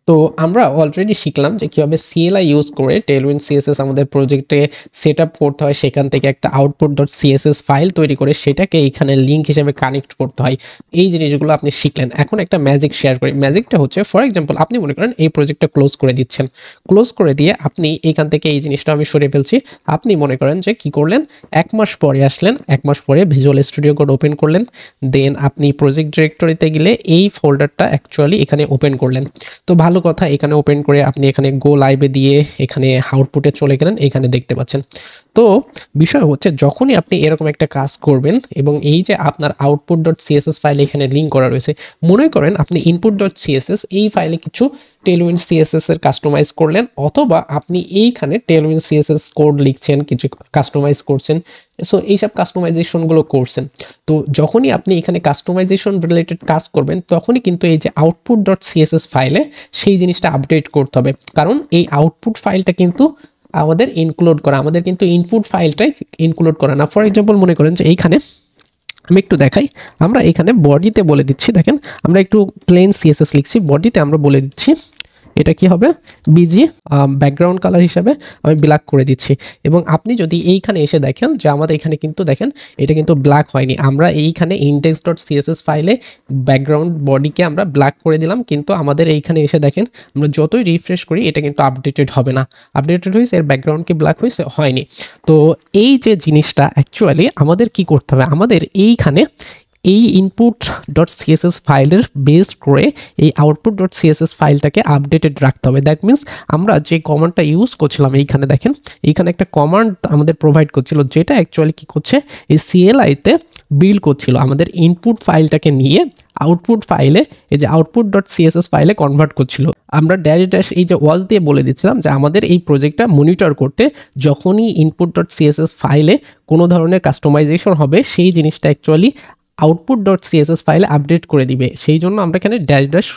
তো আমরা অলরেডি শিখলাম যে কীভাবে CLI ইউজ করে টেলউইন্ড CSS আমাদের প্রজেক্টে সেট আপ করতে হয়, সেখান থেকে একটা output.css ফাইল তৈরি করে সেটাকে এখানে লিঙ্ক হিসেবে কানেক্ট করতে হয়। এই জিনিসগুলো আপনি শিখলেন। এখন একটা ম্যাজিক শেয়ার করি। ম্যাজিকটা হচ্ছে ফর এক্সাম্পল আপনি মনে করেন এই প্রজেক্টটা ক্লোজ করে দিচ্ছেন, ক্লোজ করে দিয়ে আপনি এখান থেকে এই জিনিসটা আমি সরিয়ে ফেলছি। আপনি মনে করেন যে কি করলেন, 1 মাস পরে আসলেন, 1 মাস পরে ভিজুয়াল স্টুডিও কোড ওপেন করলেন, দেন আপনি প্রজেক্ট ডিরেক্টরিতে গেলে এই ফোল্ডারটা অ্যাকচুয়ালি এখানে ওপেন করলেন। তো ভালো কথা, এখানে ওপেন করে আপনি এখানে গো লাইভে দিয়ে এখানে আউটপুটে চলে গেলেন, এখানে দেখতে পাচ্ছেন। তো বিষয় হচ্ছে যখনই আপনি এরকম একটা কাজ করবেন এবং এই যে আপনার output.css ফাইল এখানে লিঙ্ক করা রয়েছে, মনে করেন আপনি input.css এই ফাইলে কিছু টেলউইন্ড CSS এর কাস্টমাইজ করলেন, অথবা আপনি এইখানে টেলউইন্ড CSS কোড লিখছেন, কিছু কাস্টমাইজ করছেন। সো এইসব কাস্টমাইজেশনগুলো করছেন। তো যখনই আপনি এখানে কাস্টমাইজেশন রিলেটেড কাজ করবেন, তখনই কিন্তু এই যে output.css ফাইলে সেই জিনিসটা আপডেট করতে হবে, কারণ এই আউটপুট ফাইলটা কিন্তু আমাদের ইনক্লুড করা, আমাদের কিন্তু ইনপুট ফাইলটাই ইনক্লুড করা না। ফর এক্সাম্পল মনে করেন যে এইখানে আমি একটু দেখাই, আমরা এখানে বডিতে বলে দিচ্ছি, দেখেন আমরা একটু প্লেন CSS লিখছি, বডিতে আমরা বলে দিচ্ছি এটা কি হবে, বিজি ব্যাকগ্রাউন্ড কালার হিসাবে আমি ব্ল্যাক করে দিচ্ছি। এবং আপনি যদি এইখানে এসে দেখেন যে আমাদের এখানে কিন্তু দেখেন এটা কিন্তু ব্ল্যাক হয়নি, আমরা এইখানে index.css ফাইলে ব্যাকগ্রাউন্ড বডিকে আমরা ব্ল্যাক করে দিলাম, কিন্তু আমাদের এইখানে এসে দেখেন আমরা যতই রিফ্রেশ করি এটা কিন্তু আপডেটেড হবে না। আপডেটেড হয়েছে, এর ব্যাকগ্রাউন্ড কি ব্ল্যাক হয়েছে, হয়নি। তো এই যে জিনিসটা অ্যাকচুয়ালি আমাদের কি করতে হবে, আমাদের এইখানে এই input.css ফাইলের বেস করে এই output.css ফাইলটাকে আপডেটেড রাখতে হবে। দ্যাট মিনস আমরা যে কমান্ডটা ইউজ করছিলাম, এইখানে দেখেন এইখানে একটা কমান্ড আমাদের প্রোভাইড করছিল, যেটা অ্যাকচুয়ালি কি করছে, এই CLI-তে বিল্ড করছিল আমাদের ইনপুট ফাইলটাকে নিয়ে আউটপুট ফাইলে, এই যে output.css ফাইলে কনভার্ট করছিল। আমরা ড্যাশ এই যে ওয়াজ দিয়ে বলে দিচ্ছিলাম যে আমাদের এই প্রজেক্টটা মনিটর করতে যখনই input.css ফাইলে কোনো ধরনের কাস্টমাইজেশন হবে, সেই জিনিসটা অ্যাকচুয়ালি output.css ফাইলে আপডেট করে দিবে, সেই জন্য আমরা এখানে ড্যাশ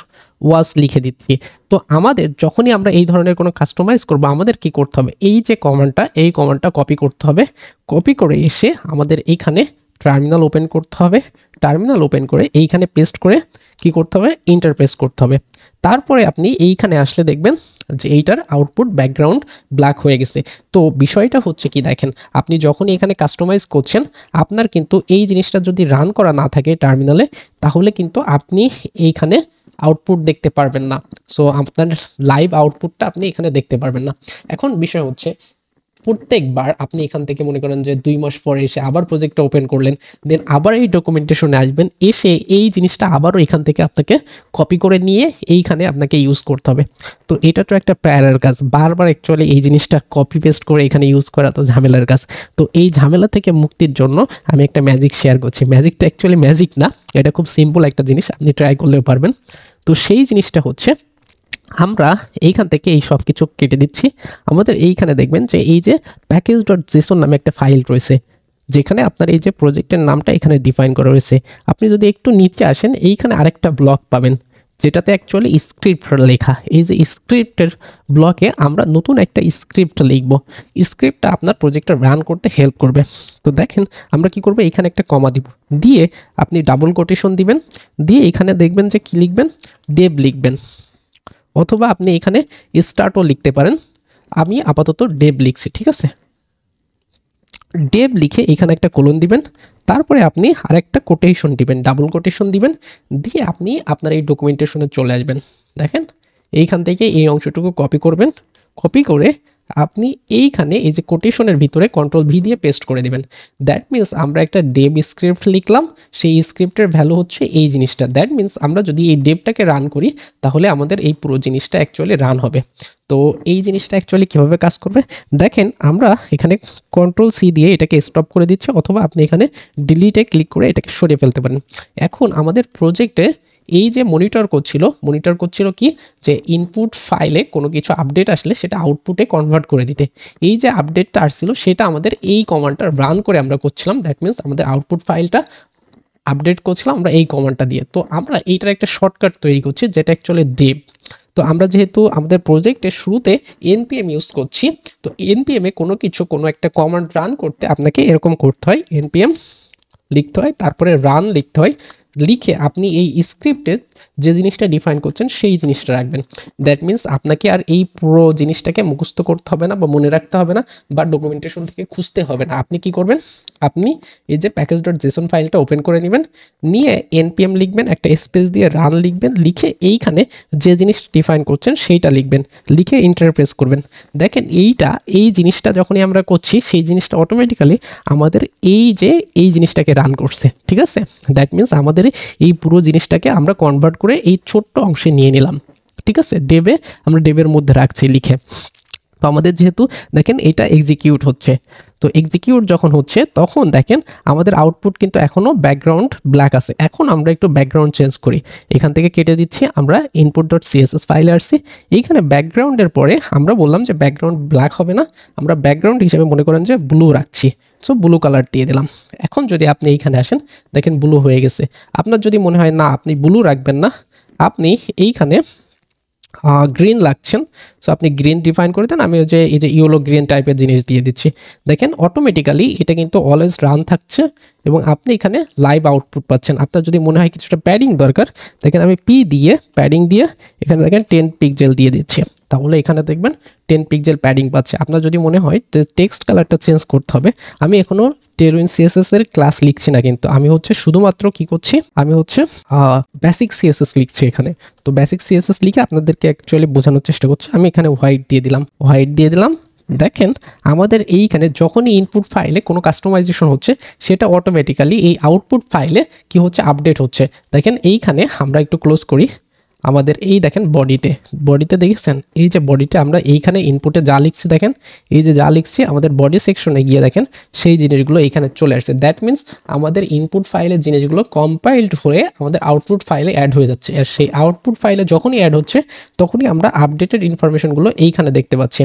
ওয়াজ লিখে দিচ্ছি। তো আমাদের যখনই আমরা এই ধরনের কোনো কাস্টমাইজ করবো, আমাদের কি করতে হবে, এই যে কমান্ডটা, এই কমান্ডটা কপি করতে হবে। কপি করে এসে আমাদের এইখানে টার্মিনাল ওপেন করতে হবে, টার্মিনাল ওপেন করে এইখানে পেস্ট করে কি করতে হবে, ইন্টারপ্রেস করতে হবে। তারপরে আপনি এইখানে আসলে দেখবেন যে এইটার আউটপুট ব্যাকগ্রাউন্ড ব্ল্যাক হয়ে গেছে। তো বিষয়টা হচ্ছে কি, দেখেন আপনি যখনই এখানে কাস্টমাইজ করছেন, আপনার কিন্তু এই জিনিসটা যদি রান করা না থাকে টার্মিনালে, তাহলে কিন্তু আপনি এইখানে আউটপুট দেখতে পারবেন না। সো আপনার লাইভ আউটপুটটা আপনি এখানে দেখতে পারবেন না। এখন বিষয় হচ্ছে প্রত্যেকবার আপনি এখান থেকে মনে করেন যে 2 মাস পরে এসে আবার প্রজেক্টটা ওপেন করলেন, দেন আবার এই ডকুমেন্টেশনে আসবেন, এসে এই জিনিসটা আবারও এখান থেকে আপনাকে কপি করে নিয়ে এইখানে আপনাকে ইউজ করতে হবে। তো এটা তো একটা প্যারার কাজ, বারবার অ্যাকচুয়ালি এই জিনিসটা কপি পেস্ট করে এখানে ইউজ করা তো ঝামেলার কাজ। তো এই ঝামেলা থেকে মুক্তির জন্য আমি একটা ম্যাজিক শেয়ার করছি। ম্যাজিকটা অ্যাকচুয়ালি ম্যাজিক না, এটা খুব সিম্পল একটা জিনিস, আপনি ট্রাই করলেও পারবেন। তো সেই জিনিসটা হচ্ছে আমরা এইখান থেকে এই সব কিছু কেটে দিচ্ছি। আমাদের এইখানে দেখবেন যে এই যে package.json নামে একটা ফাইল রয়েছে, যেখানে আপনার এই যে প্রজেক্টের নামটা এখানে ডিফাইন করা রয়েছে। আপনি যদি একটু নিচে আসেন, এইখানে আরেকটা ব্লক পাবেন যেটাতে অ্যাকচুয়ালি স্ক্রিপ্ট লেখা। এই যে স্ক্রিপ্টের ব্লকে আমরা নতুন একটা স্ক্রিপ্ট লিখব, স্ক্রিপ্টটা আপনার প্রজেক্টটা রান করতে হেল্প করবে। তো দেখেন আমরা কি করব, এখানে একটা কমা দিব, দিয়ে আপনি ডাবল কোটেশন দিবেন, দিয়ে এখানে দেখবেন যে কি লিখবেন, ডেভ লিখবেন, অথবা আপনি এখানে স্টার্টও লিখতে পারেন। আমি আপাতত ডেভ লিখছি, ঠিক আছে। ডেভ লিখে এখানে একটা কোলন দিবেন, তারপরে আপনি আরেকটা কোটেশন দিবেন, ডাবল কোটেশন দিবেন, দিয়ে আপনি আপনার এই ডকুমেন্টেশনে চলে আসবেন। দেখেন এইখান থেকে এই অংশটুকু কপি করবেন, কপি করে আপনি এইখানে এই যে কোটেশনের ভিতরে Ctrl+V দিয়ে পেস্ট করে দিবেন। দ্যাট মিনস আমরা একটা ডেভ স্ক্রিপ্ট লিখলাম, সেই স্ক্রিপ্টের ভ্যালু হচ্ছে এই জিনিসটা। দ্যাট মিনস আমরা যদি এই ডেভটাকে রান করি, তাহলে আমাদের এই পুরো জিনিসটা অ্যাকচুয়ালি রান হবে। তো এই জিনিসটা অ্যাকচুয়ালি কীভাবে কাজ করবে দেখেন, আমরা এখানে Ctrl+C দিয়ে এটাকে স্টপ করে দিচ্ছি, অথবা আপনি এখানে ডিলিটে ক্লিক করে এটাকে সরিয়ে ফেলতে পারেন। এখন আমাদের প্রজেক্টে এই যে মনিটর করছিল কি, যে ইনপুট ফাইলে কোনো কিছু আপডেট আসলে সেটা আউটপুটে কনভার্ট করে দিতে। এই যে আপডেটটা আসছিল সেটা আমাদের এই কমান্ডটা রান করে আমরা করছিলাম। দ্যাট মিনস আমাদের আউটপুট ফাইলটা আপডেট করছিলাম আমরা এই কমান্ডটা দিয়ে। তো আমরা এইটার একটা শর্টকাট তৈরি করছি, যেটা অ্যাকচুয়ালি দেব। তো আমরা যেহেতু আমাদের প্রজেক্টের শুরুতে npm ইউজ করছি, তো npm এ কোনো একটা কমান্ড রান করতে আপনাকে এরকম করতে হয়, npm লিখতে হয়, তারপরে রান লিখতে হয়, লিখে আপনি এই স্ক্রিপ্টে যে জিনিসটা ডিফাইন করছেন সেই জিনিসটা রাখবেন। দ্যাট মিনস আপনাকে আর এই পুরো জিনিসটাকে মুখস্থ করতে হবে না বা মনে রাখতে হবে না বা ডকুমেন্টেশন থেকে খুঁজতে হবে না। আপনি কি করবেন, আপনি এই যে প্যাকেজ.json ফাইলটা ওপেন করে নেবেন, নিয়ে npm লিখবেন, একটা স্পেস দিয়ে রান লিখবেন, লিখে এইখানে যে জিনিসটা ডিফাইন করছেন সেইটা লিখবেন, লিখে ইন্টারপ্রেস করবেন। দেখেন এই জিনিসটা যখনই আমরা করছি সেই জিনিসটা অটোমেটিক্যালি আমাদের এই জিনিসটাকে রান করছে, ঠিক আছে। দ্যাট মিনস আমাদের এই পুরো জিনিসটাকে আমরা কনভার্ট করে এই ছোট্ট অংশে নিয়ে নিলাম, ঠিক আছে। আমরা ডেবের মধ্যে রাখছি লিখে। তো আমাদের যেহেতু দেখেন এটা এক্সিকিউট হচ্ছে, তো এক্সিকিউট যখন হচ্ছে তখন দেখেন আমাদের আউটপুট কিন্তু এখনও ব্যাকগ্রাউন্ড ব্ল্যাক আছে। এখন আমরা একটু ব্যাকগ্রাউন্ড চেঞ্জ করি, এখান থেকে কেটে দিচ্ছি, আমরা input.css ফাইলে আসছি। এইখানে ব্যাকগ্রাউন্ডের পরে আমরা বললাম যে ব্যাকগ্রাউন্ড ব্ল্যাক হবে না, আমরা ব্যাকগ্রাউন্ড হিসেবে মনে করেন যে ব্লু রাখছি, সো ব্লু কালার দিয়ে দিলাম। এখন যদি আপনি এইখানে আসেন দেখেন ব্লু হয়ে গেছে। আপনার যদি মনে হয় না আপনি ব্লু রাখবেন না, আপনি এইখানে গ্রিন লাগছেন, সো আপনি গ্রিন ডিফাইন করে দেন। আমি এই যে ইয়েলো গ্রিন টাইপের জিনিস দিয়ে দিচ্ছি। দেখেন অটোমেটিক্যালি এটা কিন্তু অলওয়েজ রান থাকছে এবং আপনি এখানে লাইভ আউটপুট পাচ্ছেন। আপনার যদি মনে হয় কিছুটা প্যাডিং দরকার, দেখেন আমি প্যাডিং দিয়ে এখানে দেখেন 10 পিক্সেল দিয়ে দিচ্ছি, তাহলে এখানে দেখবেন 10 পিক্সেল প্যাডিং পাচ্ছে। আপনার যদি মনে হয় যে টেক্সট কালারটা চেঞ্জ করতে হবে, আমি এখনও টেলউইন সিএসএস এর ক্লাস লিখছি না, কিন্তু আমি শুধুমাত্র কি করছি, আমি বেসিক সিএসএস লিখছি এখানে। তো বেসিক সিএসএস লিখে আপনাদেরকে অ্যাকচুয়ালি বোঝানোর চেষ্টা করছি। আমি এখানে হোয়াইট দিয়ে দিলাম। দেখেন আমাদের এইখানে যখনই ইনপুট ফাইলে কোনো কাস্টমাইজেশন হচ্ছে সেটা অটোমেটিক্যালি এই আউটপুট ফাইলে কি হচ্ছে, আপডেট হচ্ছে। দেখেন এইখানে আমরা একটু ক্লোজ করি, আমাদের এই দেখেন বডিতে দেখেছেন, এই যে বডিতে আমরা এইখানে ইনপুটে যা লিখছি, দেখেন এই যে যা লিখছি আমাদের বডি সেকশনে গিয়ে দেখেন সেই জিনিসগুলো এইখানে চলে আসছে। দ্যাট মিনস আমাদের ইনপুট ফাইলের জিনিসগুলো কম্পাইলড হয়ে আমাদের আউটপুট ফাইলে অ্যাড হয়ে যাচ্ছে। আর সেই আউটপুট ফাইলে যখনই অ্যাড হচ্ছে তখনই আমরা আপডেটেড ইনফরমেশনগুলো এইখানে দেখতে পাচ্ছি।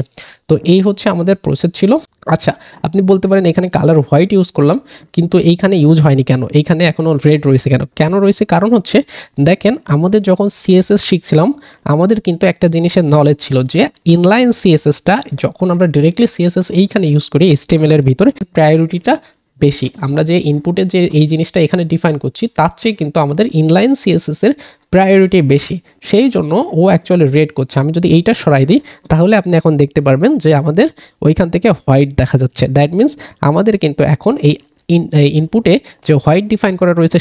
তো এই হচ্ছে আমাদের প্রসেস ছিল। আচ্ছা, আপনি বলতে পারেন এখানে কালার হোয়াইট ইউজ করলাম কিন্তু এইখানে ইউজ হয়নি কেন, এইখানে এখনও রেড রয়েছে কেন রয়েছে? কারণ হচ্ছে দেখেন আমাদের যখন সিএসএস শিখছিলাম আমাদের কিন্তু একটা জিনিসের নলেজ ছিল যে ইনলাইন সিএসএসটা যখন আমরা ডিরেক্টলি সিএসএস এইখানে ইউজ করি এইচটিএমএল এর ভিতরে প্রায়োরিটিটা বেশি। আমরা যে ইনপুটে যে এই জিনিসটা এখানে ডিফাইন করছি তার চেয়ে কিন্তু আমাদের ইনলাইন সিএসএস এর প্রায়োরিটি বেশি, সেই জন্য ও অ্যাকচুয়ালি রেড করছে। আমি যদি এইটা সরাই দিই তাহলে আপনি এখন দেখতে পারবেন যে আমাদের ওইখান থেকে হোয়াইট দেখা যাচ্ছে। দ্যাট মিনস আমাদের কিন্তু এখন এই ইনপুটে যে হোয়াইট ডিফাইন করা রয়েছে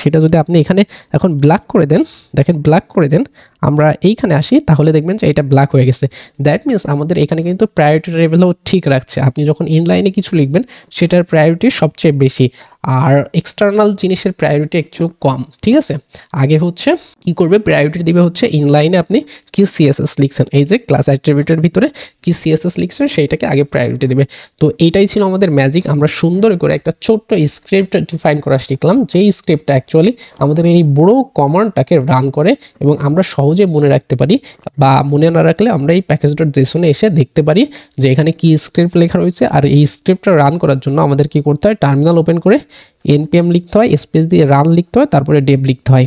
সেটা যদি আপনি এখানে এখন ব্ল্যাক করে দেন, দেখেন ব্ল্যাক করে দেন, আমরা এইখানে আসি তাহলে দেখবেন যে এটা ব্ল্যাক হয়ে গেছে। দ্যাট মিনস আমাদের এখানে কিন্তু প্রায়োরিটি লেভেলও ঠিক রাখছে। আপনি যখন ইনলাইনে কিছু লিখবেন সেটার প্রায়োরিটি সবচেয়ে বেশি আর এক্সটার্নাল জিনিসের প্রায়োরিটি একটু কম, ঠিক আছে। আগে হচ্ছে কি করবে, প্রায়োরিটি দিবে হচ্ছে ইনলাইনে আপনি কি সিএসএস লিখছেন, এই যে ক্লাস অ্যাট্রিবিউটের ভিতরে কি সিএসএস লিখছেন সেইটাকে আগে প্রায়োরিটি দেবে। তো এইটাই ছিল আমাদের ম্যাজিক। আমরা সুন্দর করে একটা ছোট্ট স্ক্রিপ্ট ডিফাইন করা শিখলাম, যেই স্ক্রিপ্টটা অ্যাকচুয়ালি আমাদের এই বড় কমান্ডটাকে রান করে এবং আমরা সহজে মনে রাখতে পারি, বা মনে না রাখলে আমরা এই প্যাকেজ.json এসে দেখতে পারি যে এখানে কি স্ক্রিপ্ট লেখা রয়েছে। আর এই স্ক্রিপ্টটা রান করার জন্য আমাদের কি করতে হয়, টার্মিনাল ওপেন করে npm লিখতে হয়, স্পেস দিয়ে রান লিখতে হয়, তারপরে ডেভ লিখতে হয়।